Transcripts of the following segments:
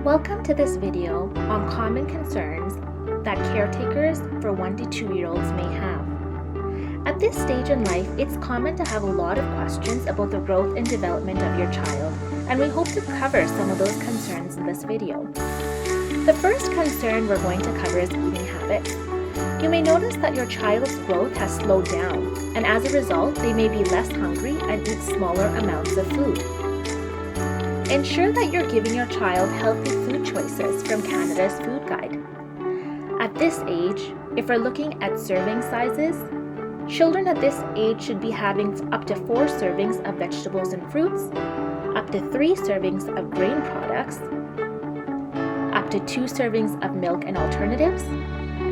Welcome to this video on common concerns that caretakers for 1 to 2-year-olds may have. At this stage in life, it's common to have a lot of questions about the growth and development of your child, and we hope to cover some of those concerns in this video. The first concern we're going to cover is eating habits. You may notice that your child's growth has slowed down, and as a result, they may be less hungry and eat smaller amounts of food. Ensure that you're giving your child healthy food choices from Canada's Food Guide. At this age, if we're looking at serving sizes, children at this age should be having up to 4 servings of vegetables and fruits, up to 3 servings of grain products, up to 2 servings of milk and alternatives,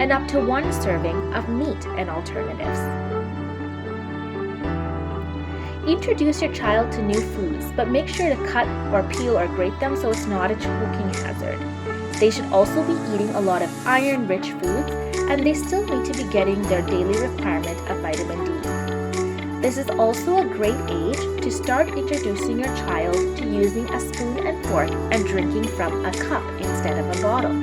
and up to 1 serving of meat and alternatives. Introduce your child to new foods, but make sure to cut or peel or grate them so it's not a choking hazard. They should also be eating a lot of iron-rich foods, and they still need to be getting their daily requirement of vitamin D. This is also a great age to start introducing your child to using a spoon and fork and drinking from a cup instead of a bottle.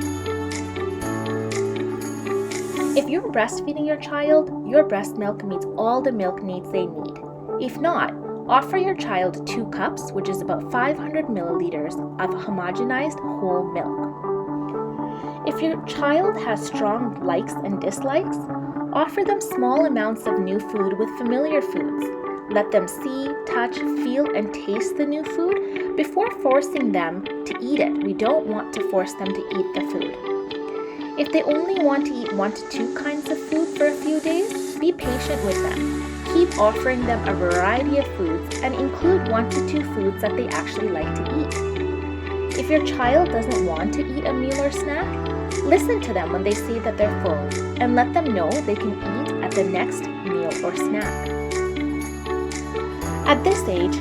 If you're breastfeeding your child, your breast milk meets all the milk needs they need. If not, offer your child 2 cups, which is about 500 milliliters of homogenized whole milk. If your child has strong likes and dislikes, offer them small amounts of new food with familiar foods. Let them see, touch, feel, and taste the new food before forcing them to eat it. We don't want to force them to eat the food. If they only want to eat 1 to 2 kinds of food for a few days, be patient with them. Keep offering them a variety of foods and include 1 to 2 foods that they actually like to eat. If your child doesn't want to eat a meal or snack, listen to them when they say that they're full and let them know they can eat at the next meal or snack. At this age,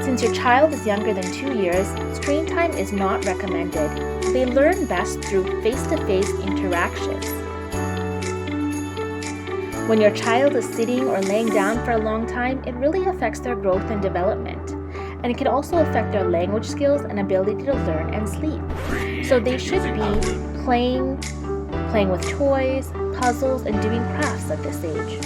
since your child is younger than 2 years, screen time is not recommended. They learn best through face-to-face interactions. When your child is sitting or laying down for a long time, it really affects their growth and development. And it can also affect their language skills and ability to learn and sleep. So they should be playing with toys, puzzles, and doing crafts at this age.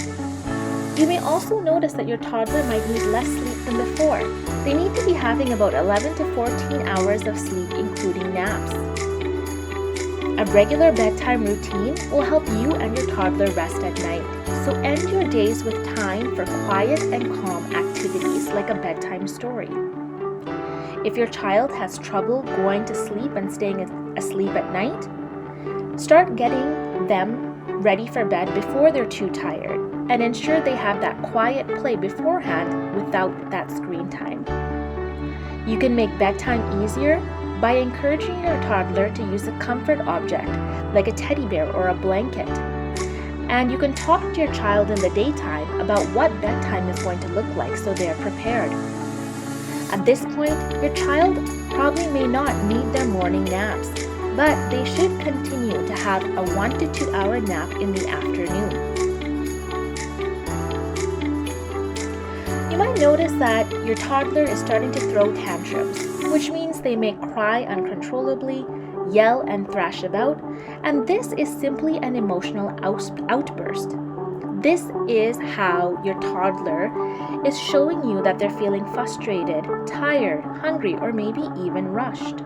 You may also notice that your toddler might need less sleep than before. They need to be having about 11 to 14 hours of sleep, including naps. A regular bedtime routine will help you and your toddler rest at night. So end your days with time for quiet and calm activities like a bedtime story. If your child has trouble going to sleep and staying asleep at night, start getting them ready for bed before they're too tired and ensure they have that quiet play beforehand without that screen time. You can make bedtime easier by encouraging your toddler to use a comfort object like a teddy bear or a blanket. And you can talk to your child in the daytime about what bedtime is going to look like so they are prepared. At this point, your child probably may not need their morning naps, but they should continue to have a 1 to 2 hour nap in the afternoon. You might notice that your toddler is starting to throw tantrums, which means they may cry uncontrollably, yell and thrash about, and this is simply an emotional outburst. This is how your toddler is showing you that they're feeling frustrated, tired, hungry, or maybe even rushed.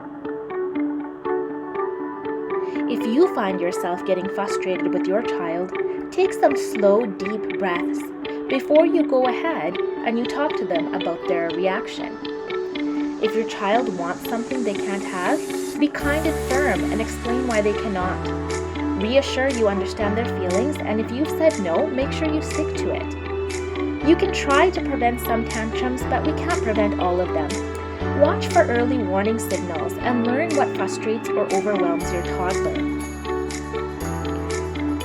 If you find yourself getting frustrated with your child, take some slow, deep breaths before you go ahead and you talk to them about their reaction. If your child wants something they can't have, be kind and firm and explain why they cannot. Reassure you understand their feelings, and if you've said no, make sure you stick to it. You can try to prevent some tantrums, but we can't prevent all of them. Watch for early warning signals and learn what frustrates or overwhelms your toddler.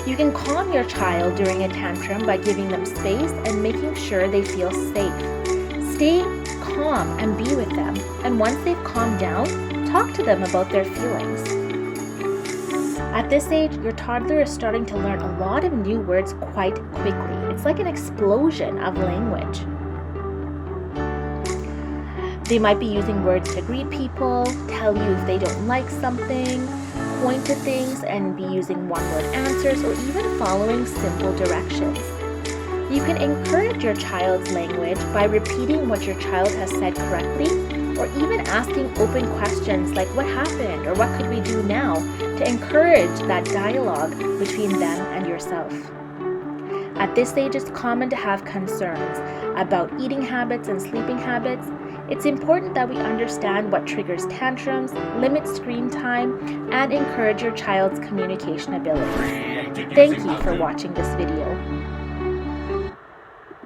You can calm your child during a tantrum by giving them space and making sure they feel safe. Stay calm and be with them, and once they've calmed down, talk to them about their feelings. At this age, your toddler is starting to learn a lot of new words quite quickly. It's like an explosion of language. They might be using words to greet people, tell you if they don't like something, point to things and be using one-word answers, or even following simple directions. You can encourage your child's language by repeating what your child has said correctly, or even asking open questions like what happened or what could we do now, to encourage that dialogue between them and yourself. At this stage, it's common to have concerns about eating habits and sleeping habits. It's important that we understand what triggers tantrums, limit screen time, and encourage your child's communication abilities. Thank you for watching this video.